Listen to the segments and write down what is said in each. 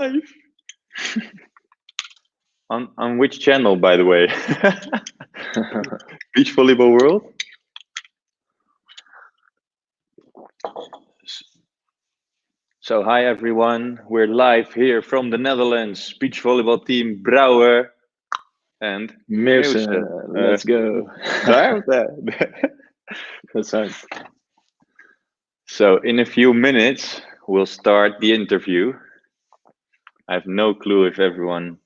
live. On which channel, by the way? Beach Volleyball World? So hi everyone, we're live here from the Netherlands. Beach volleyball team Brouwer and Meeuwsen. Let's go. That's right. So in a few minutes, we'll start the interview. I have no clue if everyone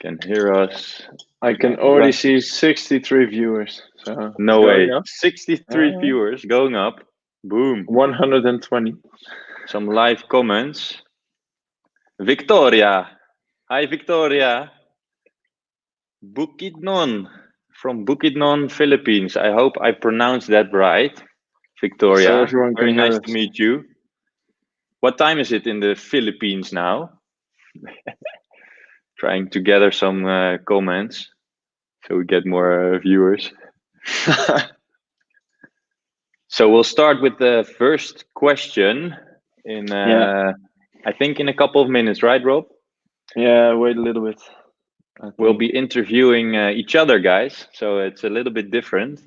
can hear us. I can already see 63 viewers. So No way. up. 63 viewers going up. Boom. 120. Some live comments. Victoria. Hi, Victoria. Bukidnon from Bukidnon, Philippines. I hope I pronounced that right. Victoria, so everyone very can nice hear to us. meet you. What time is it in the Philippines now? Trying to gather some comments so we get more viewers. So we'll start with the first question in, I think in a couple of minutes, right, Rob? Yeah, wait a little bit. We'll be interviewing each other, guys, so it's a little bit different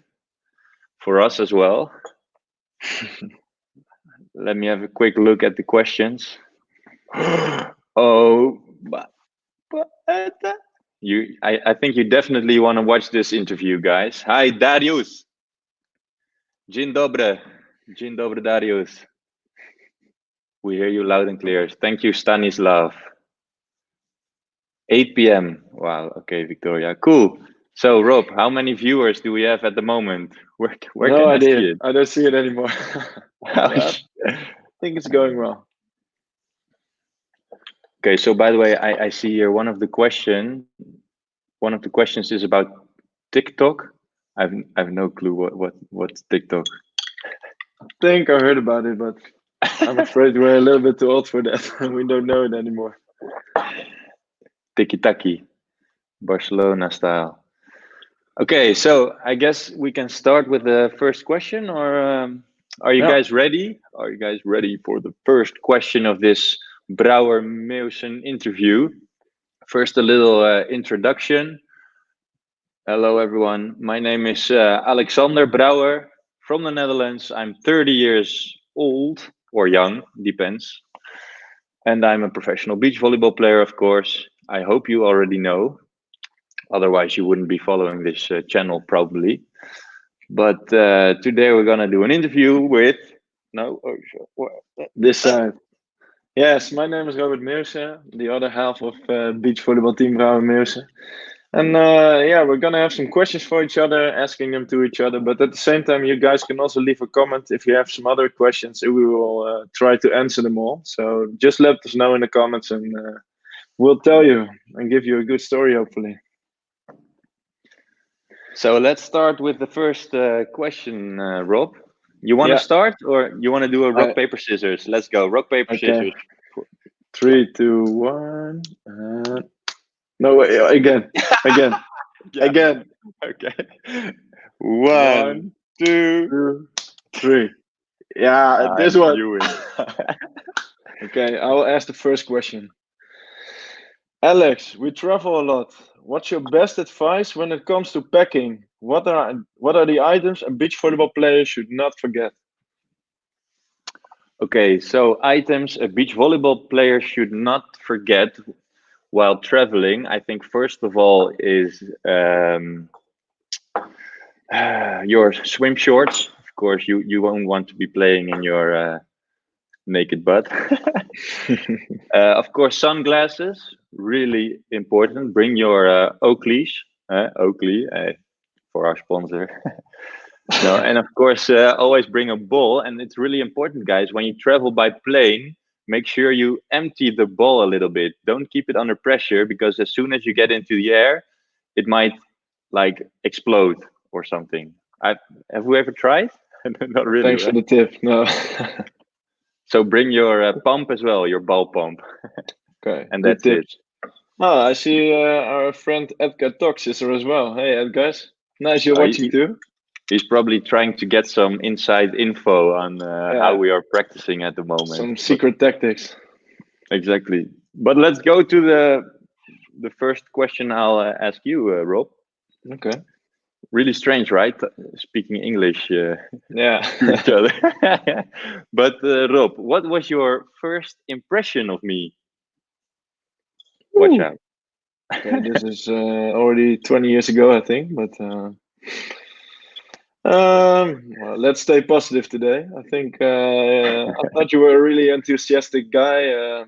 for us as well. Let me have a quick look at the questions. Oh, I think you definitely want to watch this interview, guys. Hi, Darius. Dzień dobry. Dzień dobry, Darius. We hear you loud and clear. Thank you, Stanislav. 8 p.m. Wow. Okay, Victoria. Cool. So, Rob, how many viewers do we have at the moment? Where no can idea. I see it? I don't see it anymore. I think it's going well. Okay. So, by the way, I see here one of the questions is about TikTok. I've no clue what's TikTok. I think I heard about it, but I'm afraid we're a little bit too old for that. We don't know it anymore. Tiki-taki, Barcelona style. Okay, so I guess we can start with the first question, or are you guys ready? Are you guys ready for the first question of this Brouwer Meeuwsen interview? First, a little introduction. Hello, everyone. My name is Alexander Brouwer from the Netherlands. I'm 30 years old, or young, depends. And I'm a professional beach volleyball player, of course. I hope you already know. Otherwise, you wouldn't be following this channel, probably. But today we're going to do an interview with... This side. Yes, my name is Robert Meeuwsen, the other half of beach volleyball team Brouwer Meeuwsen. And we're going to have some questions for each other, asking them to each other. But at the same time, you guys can also leave a comment if you have some other questions. We will try to answer them all. So just let us know in the comments and we'll tell you and give you a good story, hopefully. So let's start with the first question, Rob. You want to start, or you want to do a rock, paper, scissors? Let's go. Rock, paper, scissors. 3, 2, 1. No, wait, again. Again. Okay. 1, 2, 3. Yeah, this one. Okay, I will ask the first question. Alex, we travel a lot. What's your best advice when it comes to packing? What are the items a beach volleyball player should not forget? Okay, so items a beach volleyball player should not forget while traveling, I think first of all is your swim shorts. Of course, you won't want to be playing in your naked butt. Of course, sunglasses, really important. Bring your Oakleys, Oakley, for our sponsor. No, and of course, always bring a ball. And it's really important, guys, when you travel by plane, make sure you empty the ball a little bit. Don't keep it under pressure, because as soon as you get into the air, it might like explode or something. Have we ever tried? Not really. Thanks for the tip. No. So bring your pump as well, your ball pump. Okay. And that's it. Oh, I see our friend Edgar Tox is there as well. Hey, Edgar. Nice you're watching too. He's probably trying to get some inside info on how we are practicing at the moment. Some secret tactics. Exactly. But let's go to the first question I'll ask you, Rob. Okay. Really strange, right? Speaking English Yeah. to each other. But Rob, what was your first impression of me? Watch Woo. out. Okay, this is already 20 years ago, I think. But well, let's stay positive today. I think I thought you were a really enthusiastic guy.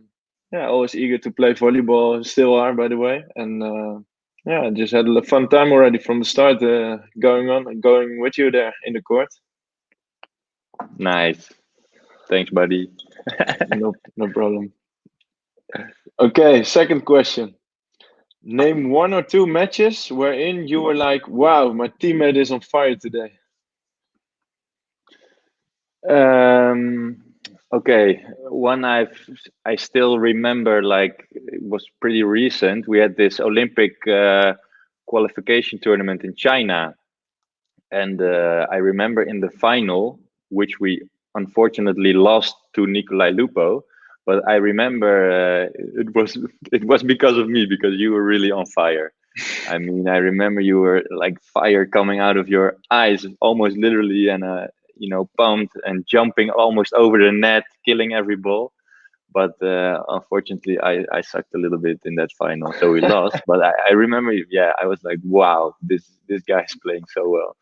Yeah, always eager to play volleyball. Still are, by the way. And yeah, just had a fun time already from the start. Going with you there in the court. Nice. Thanks, buddy. No problem. Okay, second question. Name one or two matches wherein you were like, "Wow, my teammate is on fire today." Um, okay, one I still remember, like it was pretty recent. We had this Olympic qualification tournament in China, and I remember in the final, which we unfortunately lost to Nikolai Lupo. But I remember it was because of me, because you were really on fire. I mean, I remember you were like fire coming out of your eyes, almost literally, and pumped and jumping almost over the net, killing every ball. But unfortunately, I sucked a little bit in that final, so we lost. But I remember, yeah, I was like, wow, this guy's playing so well.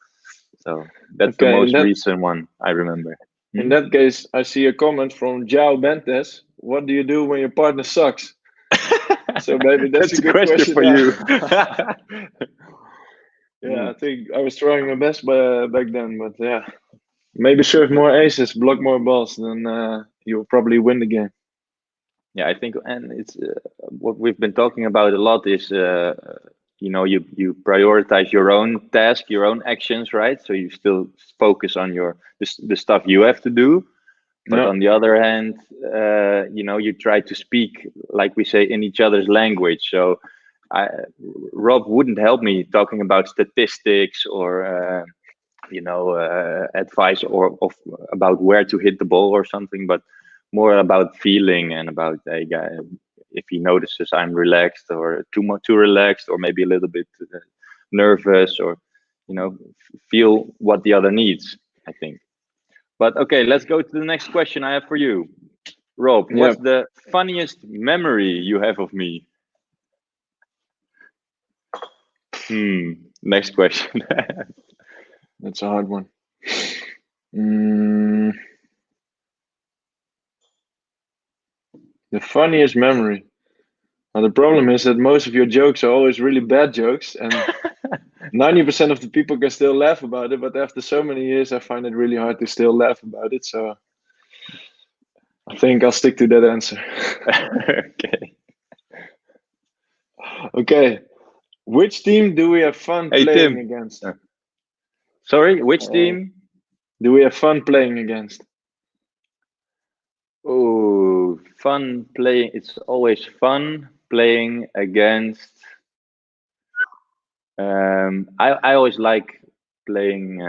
So that's the Okay, most recent one I remember. in that case, I see a comment from Jao Bentes. What do you do when your partner sucks? So maybe that's a good question question for now. you. Yeah, I think I was trying my best back then, but yeah, maybe serve more aces, block more balls, then you'll probably win the game. Yeah, I think, and it's what we've been talking about a lot is, you prioritize your own task, your own actions, right? So you still focus on the stuff you have to do, but No, on the other hand, you try to speak, like we say, in each other's language. So I, Rob wouldn't help me talking about statistics or advice or about where to hit the ball or something, but more about feeling and about if he notices I'm relaxed or too relaxed or maybe a little bit nervous, or feel what the other needs, I think. But okay, let's go to the next question I have for you, Rob. yeah, What's the funniest memory you have of me? Next question. that's a hard one. Mm, the funniest memory. Now, the problem is that most of your jokes are always really bad jokes, and 90% of the people can still laugh about it. But after so many years, I find it really hard to still laugh about it. So I think I'll stick to that answer. Okay. Okay. Which team do we have fun Hey playing Tim. against? Sorry, which Uh, team? do we have fun playing against? Oh, fun playing. It's always fun playing against. I always like playing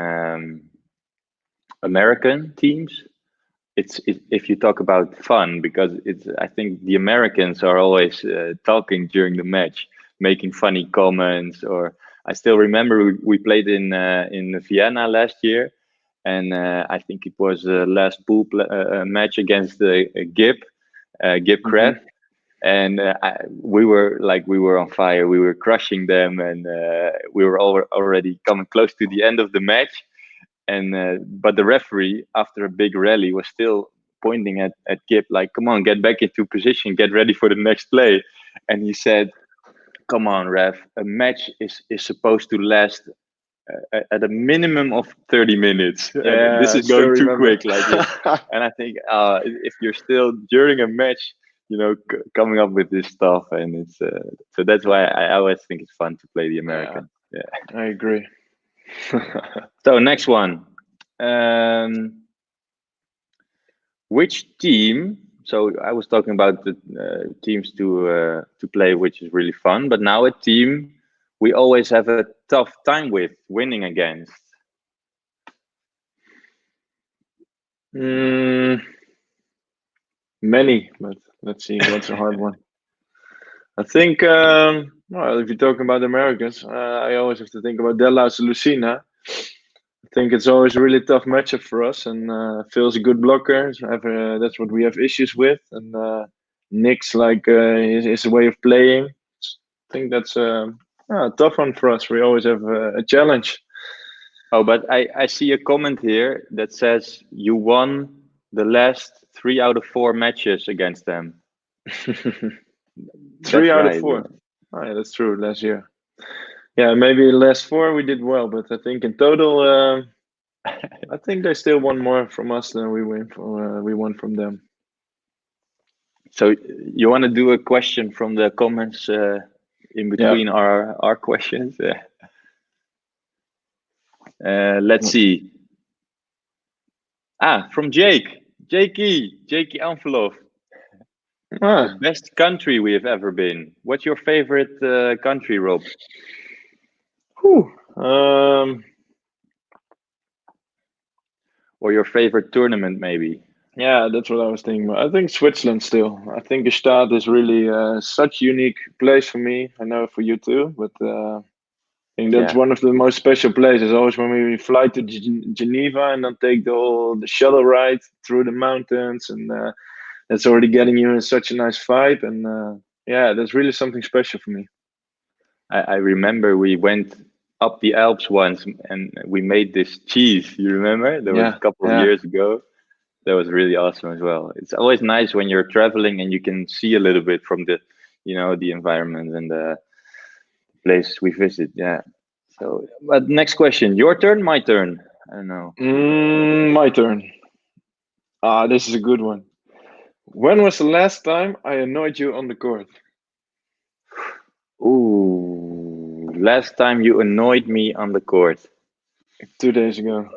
American teams. If you talk about fun, because it's, I think the Americans are always talking during the match, making funny comments. Or I still remember we played in Vienna last year, and I think it was last pool match against the Gib Hmm. Kraft, and we were on fire. We were crushing them, and we were already coming close to the end of the match. And but the referee, after a big rally, was still pointing at Gib like, "Come on, get back into position, get ready for the next play." And he said, "Come on, ref, a match is supposed to last at a minimum of 30 minutes, and this Yeah, I is still going too remember. quick." Like, and I think if you're still during a match, coming up with this stuff, and it's so that's why I always think it's fun to play the Yeah, American. Yeah. I agree. So next one. Um, which team? So I was talking about the teams to play, which is really fun. But now a team we always have a tough time with winning against. Mm, many, but let's see. What's a hard one? I think, well, if you're talking about Americans, I always have to think about Della's Lucina. I think it's always a really tough matchup for us, and Phil's a good blocker. So that's what we have issues with, and Nick's like his way of playing. I think that's a tough one for us. We always have a challenge. Oh, but I see a comment here that says you won the last 3 out of 4 matches against them. Three That's out of right. four. Oh, yeah, that's true. Last year. Yeah, maybe the last 4 we did well, but I think in total, I think they still won more from us than we won from them. So you want to do a question from the comments in between our questions? Let's see. From Jakey Envelope. The best country we have ever been. What's your favorite country, Rob? Or your favorite tournament, maybe? Yeah, that's what I was thinking about. I think Switzerland still. I think the Stad is really such a unique place for me. I know for you too, but I think that's one of the most special places. Always when we fly to Geneva and then take the shuttle ride through the mountains, and that's already getting you in such a nice vibe. And yeah, that's really something special for me. I remember we went up the Alps once and we made this cheese. You remember? That was a couple of years ago. That was really awesome as well. It's always nice when you're traveling and you can see a little bit from the, the environment and the places we visit. Yeah. So, but next question, your turn, my turn? I don't know. My turn. This is a good one. When was the last time I annoyed you on the court? Ooh, last time you annoyed me on the court. 2 days ago.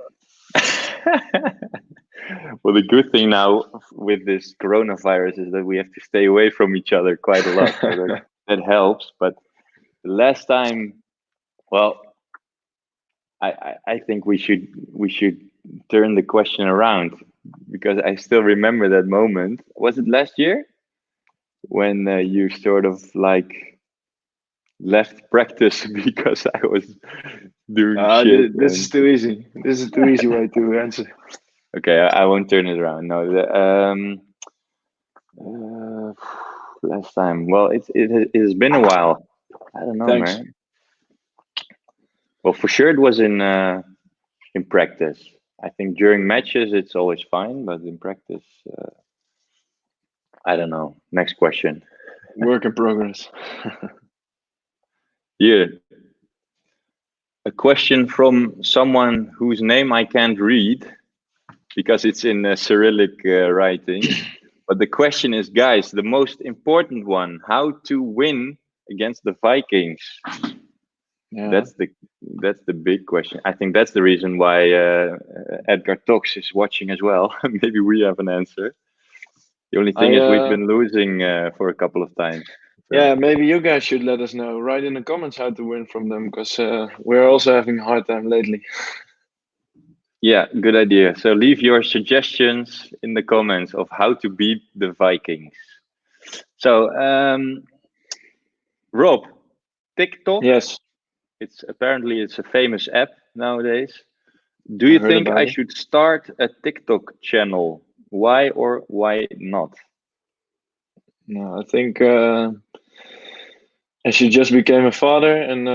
Well, the good thing now with this coronavirus is that we have to stay away from each other quite a lot. So that helps. But the last time, well, I think we should turn the question around, because I still remember that moment. Was it last year when you sort of like left practice because I was doing shit? This is too easy. This is too easy way to answer. Okay, I won't turn it around. No, last time. Well, it has been a while. I don't know, Thanks. man. Well, for sure it was in practice. I think during matches it's always fine, but in practice, I don't know. Next question. Work in progress. Here, a question from someone whose name I can't read because it's in Cyrillic writing. But the question is, guys, the most important one: how to win against the Vikings? Yeah. That's the big question. I think that's the reason why Edgar Tox is watching as well. Maybe we have an answer. The only thing is we've been losing for a couple of times. So. Yeah, maybe you guys should let us know. Write in the comments how to win from them, because we're also having a hard time lately. Yeah, good idea. So leave your suggestions in the comments of how to beat the Vikings. So, Rob, TikTok. Yes. It's a famous app nowadays. Do you think I should start a TikTok channel? Why or why not? No, I think as you just became a father and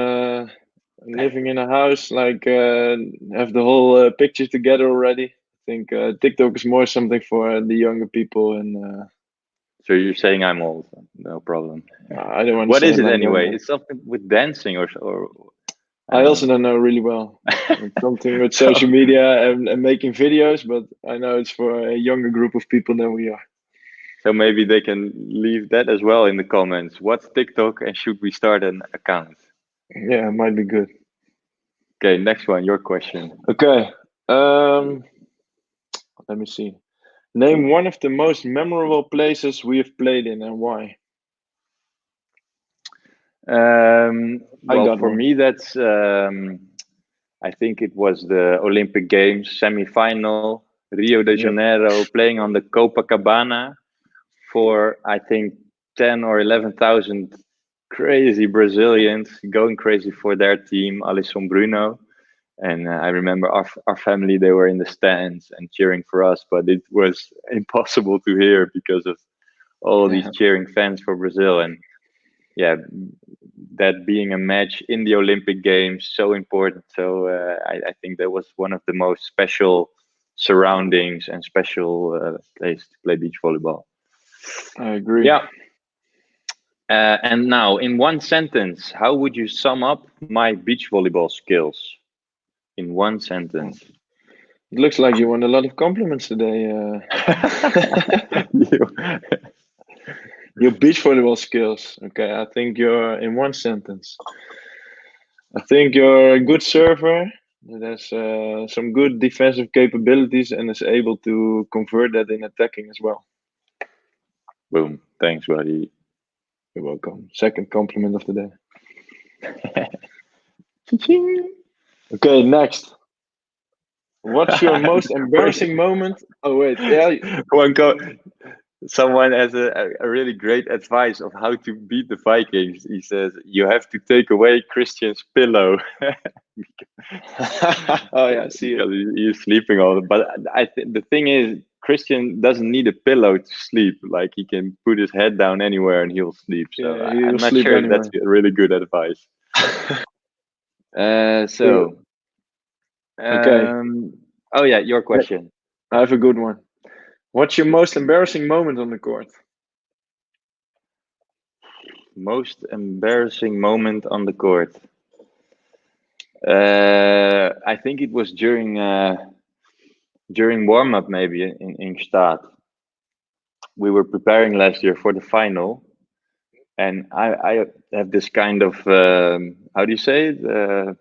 living in a house, like have the whole picture together already. I think TikTok is more something for the younger people. And so you're saying I'm old? No problem. I don't want. What is it anyway? It's something with dancing or I also don't know really well. It's something with social media and making videos, but I know it's for a younger group of people than we are. So maybe they can leave that as well in the comments. What's TikTok and should we start an account? Yeah, it might be good. Okay, next one, your question. Okay. Let me see. Name one of the most memorable places we have played in and why. Well, for me, that's I think it was the Olympic Games semi-final, Rio de Janeiro, playing on the Copacabana for I think 10 or 11,000 crazy Brazilians going crazy for their team, Alisson Bruno. And I remember our family, they were in the stands and cheering for us, but it was impossible to hear because of all these cheering fans for Brazil. And yeah, that being a match in the Olympic Games, so important. So I think that was one of the most special surroundings and special place to play beach volleyball. I agree. Yeah. And now, in one sentence, how would you sum up my beach volleyball skills? In one sentence. It looks like you won a lot of compliments today. Your beach volleyball skills. Okay, I think you're in one sentence. I think you're a good server that has some good defensive capabilities and is able to convert that in attacking as well. Boom. Thanks, buddy. You're welcome. Second compliment of the day. Okay, next. What's your most embarrassing moment? Oh wait, yeah. Someone has a really great advice of how to beat the Vikings. He says you have to take away Christian's pillow. Oh yeah, I see it. He's sleeping all. But the thing is, Christian doesn't need a pillow to sleep. Like he can put his head down anywhere and he'll sleep. So Yeah, I'm not sure if that's really good advice. Okay. Oh yeah, your question. I have a good one. What's your most embarrassing moment on the court? Most embarrassing moment on the court. I think it was during warm up, maybe in Ingstad. We were preparing last year for the final, and I have this kind of how do you say it?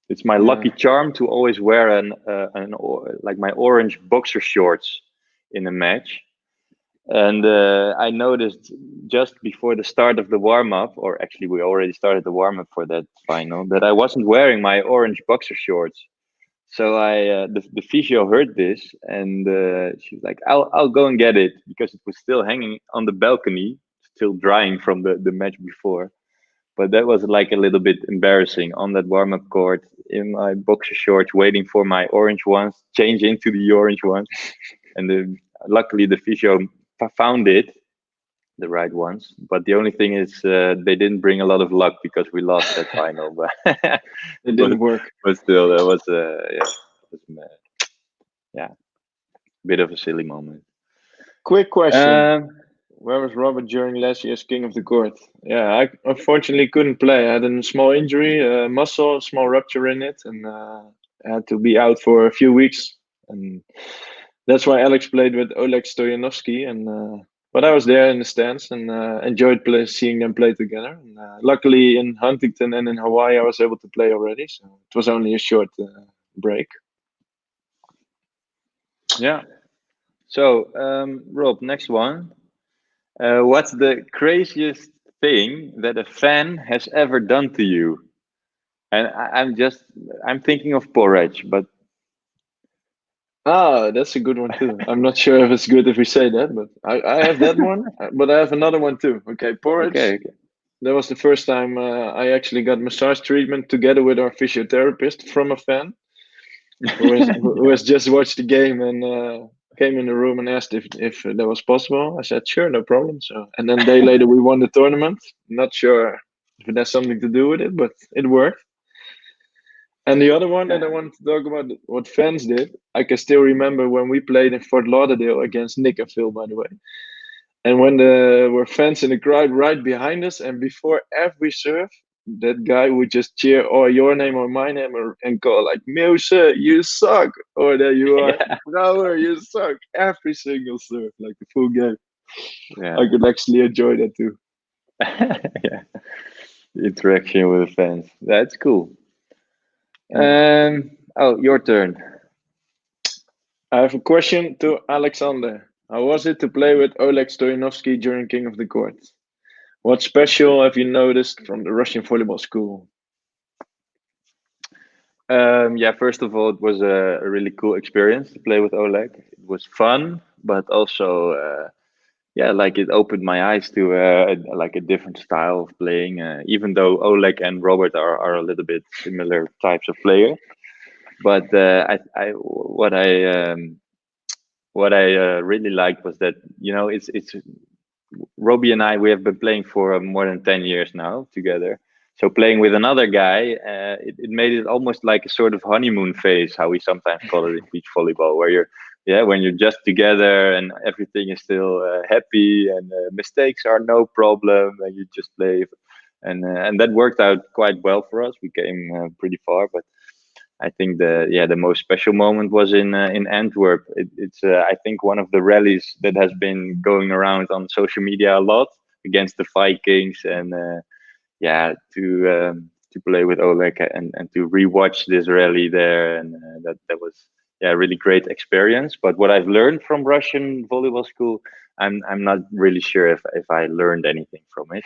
It's my lucky charm to always wear like my orange boxer shorts in a match. And I noticed just before the start of the warm up, or actually we already started the warm up for that final, that I wasn't wearing my orange boxer shorts. So the physio heard this, and she was like, "I'll go and get it," because it was still hanging on the balcony, still drying from the match before. But that was like a little bit embarrassing on that warm up court in my boxer shorts, waiting for my orange ones, change into the orange ones, and luckily the physio found it, the right ones. But the only thing is, they didn't bring a lot of luck because we lost that final. But it didn't work. But still, that was a bit of a silly moment. Quick question. Where was Robert during last year's King of the Court? Yeah, I unfortunately couldn't play. I had a small injury, a muscle, a small rupture in it, and I had to be out for a few weeks. And that's why Alex played with Oleg Stoyanovsky. But I was there in the stands and enjoyed seeing them play together. And, luckily, in Huntington and in Hawaii, I was able to play already, so it was only a short break. Yeah. So, Rob, next one. What's the craziest thing that a fan has ever done to you? And I'm thinking of porridge, but that's a good one too. I'm not sure if it's good if we say that, but I have that one, but I have another one too. Okay, porridge. Okay. That was the first time I actually got massage treatment together with our physiotherapist from a fan who has just watched the game and came in the room and asked if that was possible. I said, sure, no problem. So, and then a day later we won the tournament. Not sure if it has something to do with it, but it worked. And the other one that I wanted to talk about, what fans did, I can still remember when we played in Fort Lauderdale against Nick and Phil, by the way. And when there were fans in the crowd right behind us, and before every serve, that guy would just cheer or your name or my name and call like, Meeuwsen, you suck. Or there you are, Brouwer, you suck. Every single serve, like the full game. Yeah. I could actually enjoy that too. Yeah. The interaction with the fans. That's cool. Your turn. I have a question to Alexander. How was it to play with Oleg Stoyanovsky during King of the Court? What special have you noticed from the Russian volleyball school? First of all, it was a really cool experience to play with Oleg. It was fun, but also yeah, like it opened my eyes to like a different style of playing. Even though Oleg and Robert are a little bit similar types of player, but what I really liked was that, it's Robbie and I, we have been playing for more than 10 years now together. So playing with another guy, it made it almost like a sort of honeymoon phase, how we sometimes call it in beach volleyball, where when you're just together and everything is still happy and mistakes are no problem and you just play. And that worked out quite well for us. We came pretty far, but I think the most special moment was in Antwerp. It's I think one of the rallies that has been going around on social media a lot against the Vikings, and to play with Oleg and to rewatch this rally there, and that was a really great experience. But what I've learned from Russian volleyball school, I'm not really sure if I learned anything from it.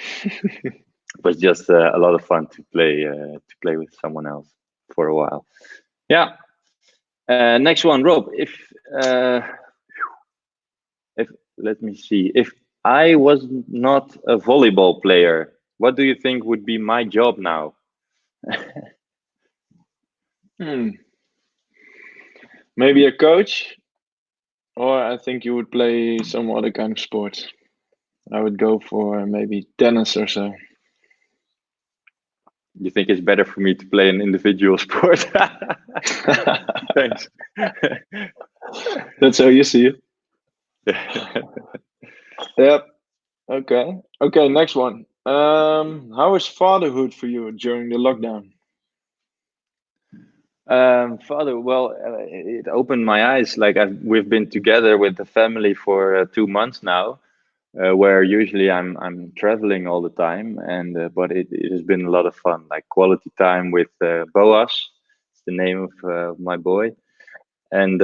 It was just a lot of fun to play with someone else for a while. Yeah. Next one, Rob. If let me see. If I was not a volleyball player, what do you think would be my job now? Maybe a coach, or I think you would play some other kind of sport. I would go for maybe tennis or so. You think it's better for me to play an individual sport? Thanks. That's how you see it. Yep. Okay. Okay. Next one. How is fatherhood for you during the lockdown? Father, well, it opened my eyes. Like we've been together with the family for 2 months now, where usually I'm traveling all the time, and but it has been a lot of fun. Like quality time with Boas, it's the name of my boy, and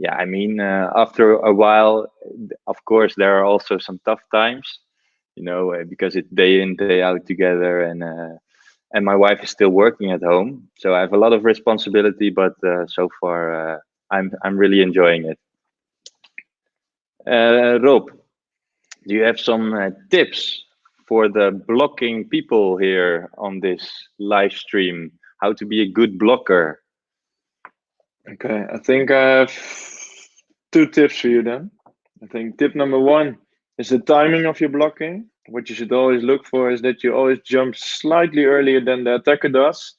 I mean, after a while, of course, there are also some tough times, because it's day in day out together, and my wife is still working at home, so I have a lot of responsibility. But so far, I'm really enjoying it. Rob, do you have some tips for the blocking people here on this live stream? How to be a good blocker? Okay. I think I have two tips for you then. I think tip number one is the timing of your blocking. What you should always look for is that you always jump slightly earlier than the attacker does.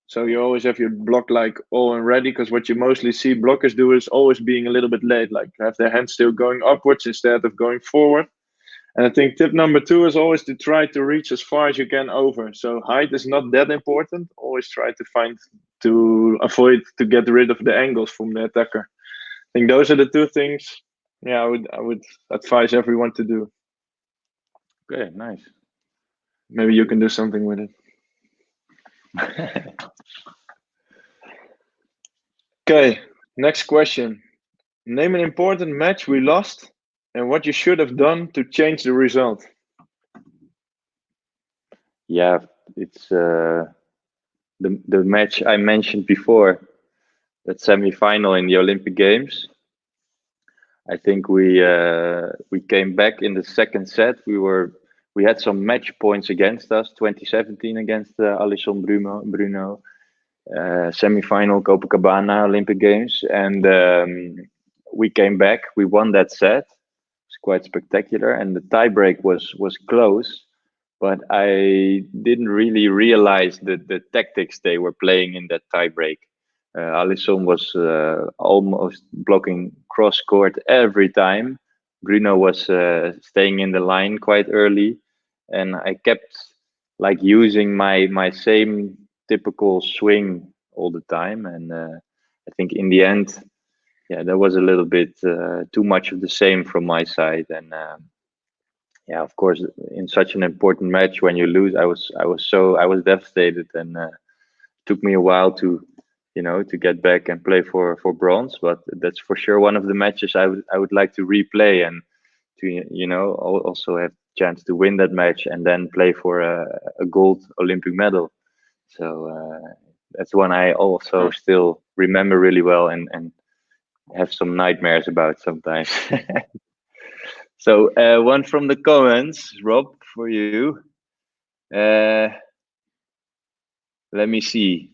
So you always have your block like all and ready, because what you mostly see blockers do is always being a little bit late, like have their hands still going upwards instead of going forward. And I think tip number two is always to try to reach as far as you can over. So height is not that important. Always try to avoid to get rid of the angles from the attacker. I think those are the two things. Yeah, I would advise everyone to do. Okay, nice. Maybe you can do something with it. Okay, next question. Name an important match we lost and what you should have done to change the result. Yeah, it's the match I mentioned before, that semi-final in the Olympic Games. I think we came back in the second set. We had some match points against us. 2017 against Alisson Bruno, semi-final Copacabana Olympic Games, and we came back. We won that set. It's quite spectacular, and the tiebreak was close. But I didn't really realize the tactics they were playing in that tiebreak. Alisson was almost blocking cross court every time. Bruno was staying in the line quite early, and I kept like using my same typical swing all the time. And I think in the end, that was a little bit too much of the same from my side. And of course, in such an important match, when you lose, I was devastated, and took me a while to get back and play for bronze. But that's for sure one of the matches I would like to replay, and to also have chance to win that match and then play for a gold Olympic medal. So that's one I also still remember really well, and have some nightmares about sometimes. So one from the comments, Rob, for you. Uh, Let me see.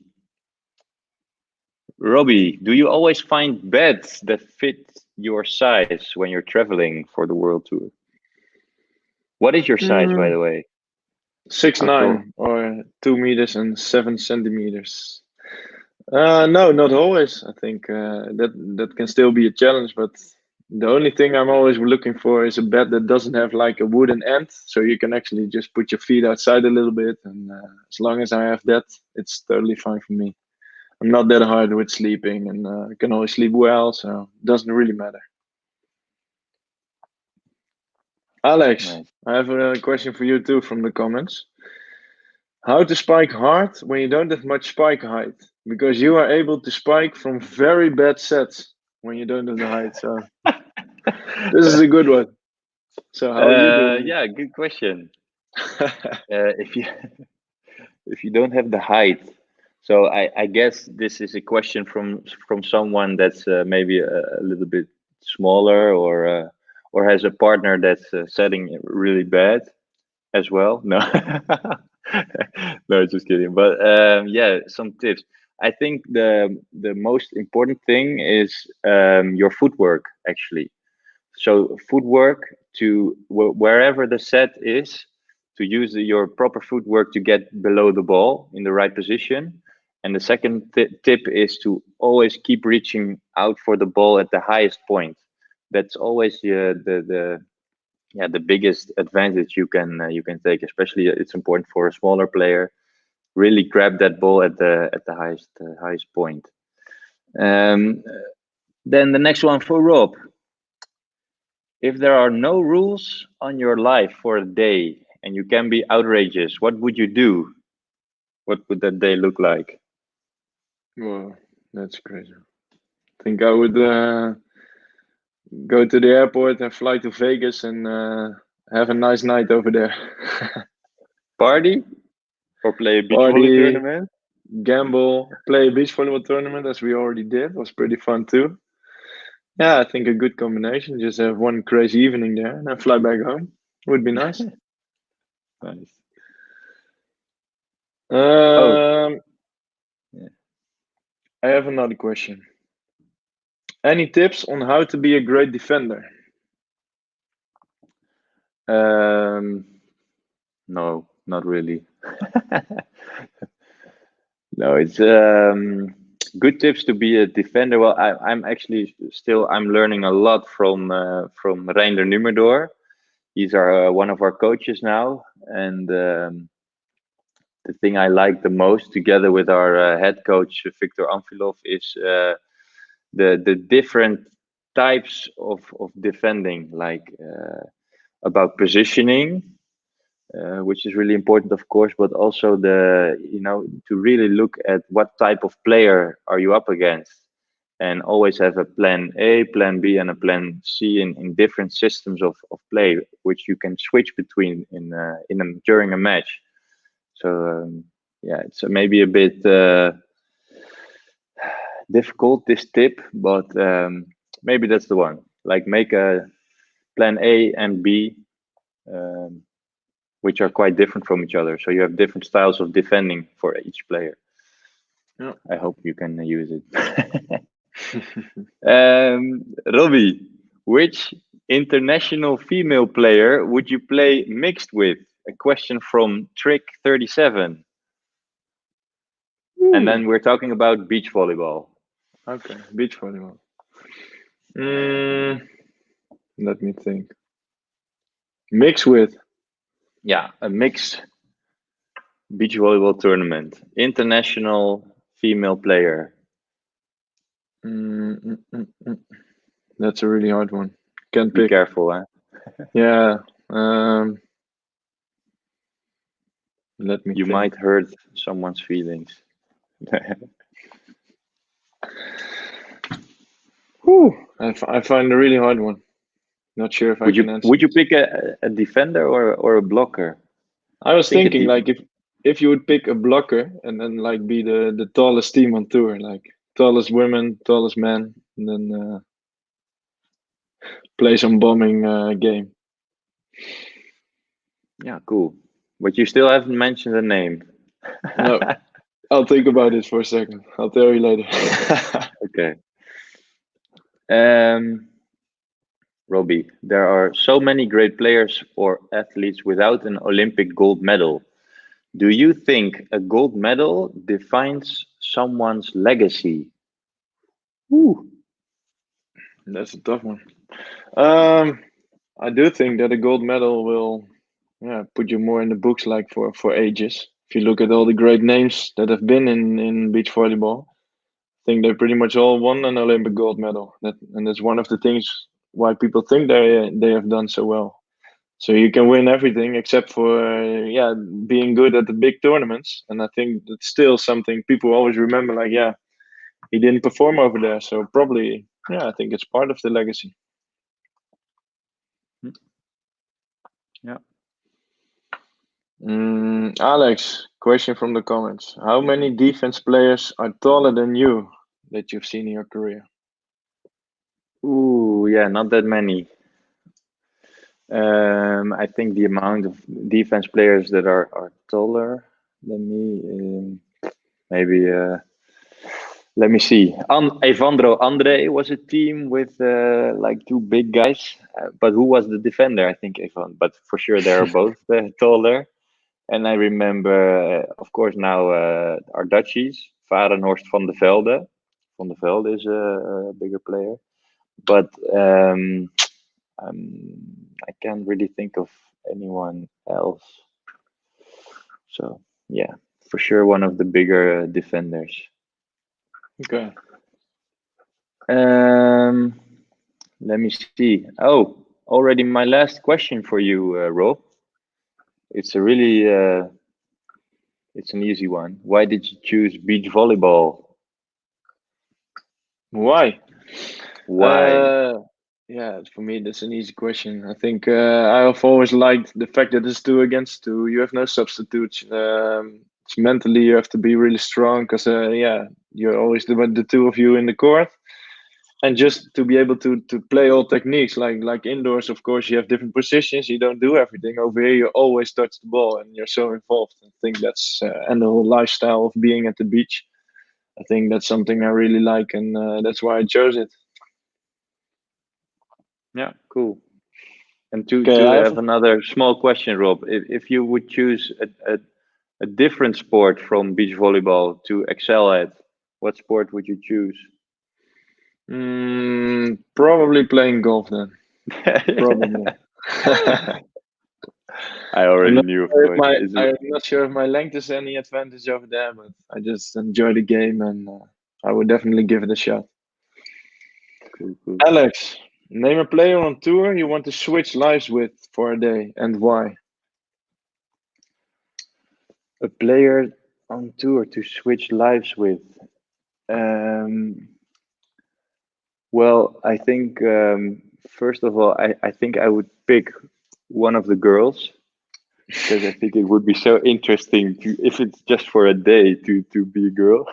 Robbie, do you always find beds that fit your size when you're traveling for the world tour? What is your size, by Mm, the way? six How tall? nine or 2 meters and 7 centimeters. No, not always. I think that can still be a challenge, but the only thing I'm always looking for is a bed that doesn't have like a wooden end, so you can actually just put your feet outside a little bit. And as long as I have that, it's totally fine for me. I'm not that hard with sleeping, and I can always sleep well, so it doesn't really matter. Alex, Nice. I have a question for you too from the comments. How to spike hard when you don't have much spike height? Because you are able to spike from very bad sets when you don't have the height. So this is a good one. So how are you doing Yeah, good question. it? If you if you don't have the height, so I guess this is a question from someone that's maybe a little bit smaller or has a partner that's setting it really bad as well. No, no, just kidding. But yeah, some tips. I think the most important thing is your footwork actually. So footwork to wherever the set is, to use your proper footwork to get below the ball in the right position. And the second tip is to always keep reaching out for the ball at the highest point. That's always the yeah, the biggest advantage you can take. Especially it's important for a smaller player. Really grab that ball at the highest point. Um, then the next one for Rob. If there are no rules on your life for a day and you can be outrageous, what would you do? What would that day look like? Well, that's crazy. I think I would go to the airport and fly to Vegas and have a nice night over there. Party or play a beach volley Party, tournament? gamble, play a beach volleyball tournament as we already did. Was pretty fun too. Yeah, I think a good combination. Just have one crazy evening there and then fly back home. Would be nice. Nice. Oh, Um, yeah. I have another question. Any tips on how to be a great defender? No, not really. No, it's good tips to be a defender. Well, I'm actually still I'm learning a lot from Reinder Numerdor. He's our one of our coaches now, and the thing I like the most, together with our head coach Victor Amfilov, is the different types of defending, like about positioning, which is really important, of course, but also the to really look at what type of player are you up against, and always have a plan A, plan B, and a plan C in different systems of play, which you can switch between during a match. So yeah, it's maybe a bit difficult, this tip, but maybe that's the one. Like make a plan A and B, um, which are quite different from each other. So you have different styles of defending for each player. Yeah. I hope you can use it. Robbie, which international female player would you play mixed with? A question from Trick37. And Ooh, then we're talking about beach volleyball. okay. Beach volleyball. Mm, let me think. Mix with. Yeah, a mixed beach volleyball tournament. International female player. Mm, mm, mm, mm. That's a really hard one. Can't Be pick. careful, huh? Yeah. Um, let me You think. might hurt someone's feelings. Whew, I find a really hard one. Not sure if I can answer Would you this. pick a defender or a blocker? I was Think a thinking deep. like if you would pick a blocker and then like be the tallest team on tour, like tallest women, tallest men, and then play some bombing game. Yeah, cool. But you still haven't mentioned the name. No, I'll think about it for a second. I'll tell you later. Okay. Robbie, there are so many great players or athletes without an Olympic gold medal. Do you think a gold medal defines someone's legacy? Ooh. That's a tough one. Um, I do think that a gold medal will, put you more in the books, like for ages. If you look at all the great names that have been in beach volleyball, I think they pretty much all won an Olympic gold medal. And that's one of the things why people think they have done so well. So you can win everything except for being good at the big tournaments. And I think that's still something people always remember. Like, he didn't perform over there, so probably, I think it's part of the legacy. Yeah. Alex, question from the comments: how many defense players are taller than you that you've seen in your career? Ooh, yeah, not that many. I think the amount of defense players that are taller than me, maybe. Let me see. Evandro Andre was a team with like two big guys, but who was the defender? I think Evan. But for sure, they are both taller. And I remember, of course, now our Dutchies, Varenhorst van de Velde. Van de Velde is a bigger player, but I can't really think of anyone else. So yeah, for sure, one of the bigger defenders. Okay. Let me see. Oh, already my last question for you, Rob. It's a really, it's an easy one. Why did you choose beach volleyball? Why? Why? Yeah, for me, that's an easy question. I think I've always liked the fact that it's 2 against 2. You have no substitutes. It's mentally, you have to be really strong because, you're always the two of you in the court. And just to be able to play all techniques, like indoors, of course, you have different positions. You don't do everything. Over here, you always touch the ball and you're so involved. I think that's and the whole lifestyle of being at the beach. I think that's something I really like, and that's why I chose it. Yeah, cool. And to Okay, I have. have another small question, Rob, if you would choose a different sport from beach volleyball to excel at, what sport would you choose? Probably playing golf then. Probably. I already knew, of course. I'm not sure if my length is any advantage over there, but I just enjoy the game, and I would definitely give it a shot. Cool, cool. Alex, name a player on tour you want to switch lives with for a day, and why? A player on tour to switch lives with. Um, well, I think first of all, I think I would pick one of the girls because I think it would be so interesting to, if it's just for a day, to be a girl.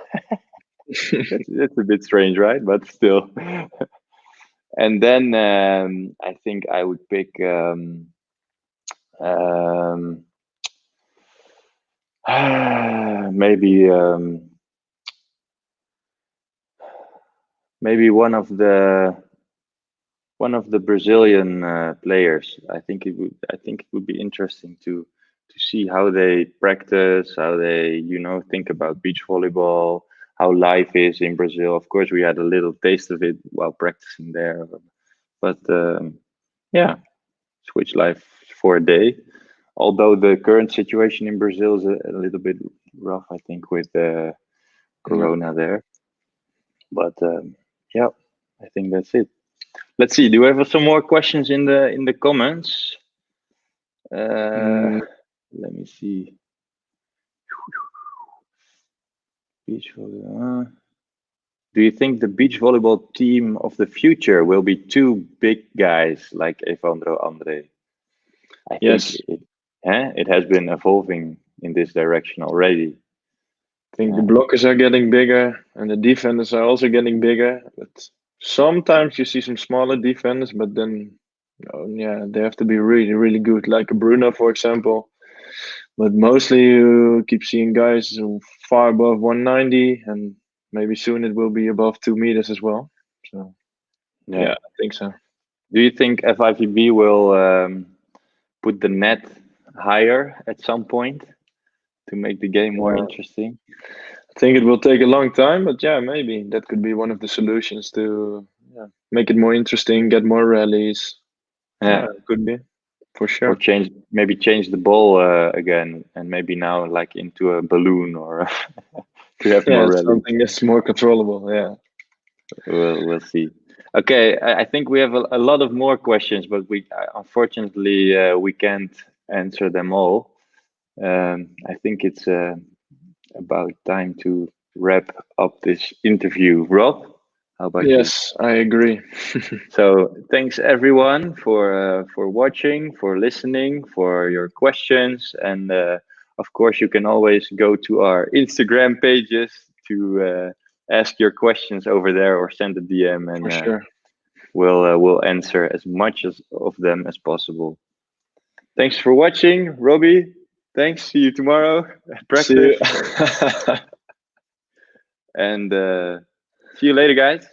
That's a bit strange, right? But still. And then I think I would pick um, maybe maybe one of the Brazilian players. I think it would be interesting to see how they practice, how they think about beach volleyball, how life is in Brazil. Of course, we had a little taste of it while practicing there, but yeah, switch life for a day. Although the current situation in Brazil is a little bit rough, I think, with Yeah. Corona there. But yeah, I think that's it. Let's see. Do we have some more questions in the comments? Mm, Let me see. Beach volleyball. Do you think the beach volleyball team of the future will be two big guys like Evandro Andre? I think yes, it has been evolving in this direction already. I think the blockers are getting bigger and the defenders are also getting bigger. But sometimes you see some smaller defenders, but then Yeah, they have to be really, really good, like a Bruno, for example. But mostly you keep seeing guys who far above 190, and maybe soon it will be above 2 meters as well. So yeah, I think so. Do you think FIVB will put the net higher at some point to make the game more interesting? I think it will take a long time, but yeah, maybe that could be one of the solutions to make it more interesting, get more rallies. Yeah, it could be for sure. Or maybe change the ball again, and maybe now like into a balloon, or to have more rallies. Something that's more controllable. Yeah, we'll see. Okay, I think we have a lot of more questions, but we unfortunately we can't answer them all. I think it's about time to wrap up this interview. Rob, how about you? Yes, I agree. So thanks everyone for watching, for listening, for your questions, and of course you can always go to our Instagram pages to ask your questions over there, or send a DM, and For sure. we'll answer as much of them as possible. Thanks for watching, Robbie. Thanks. See you tomorrow at practice. See you. And see you later, guys.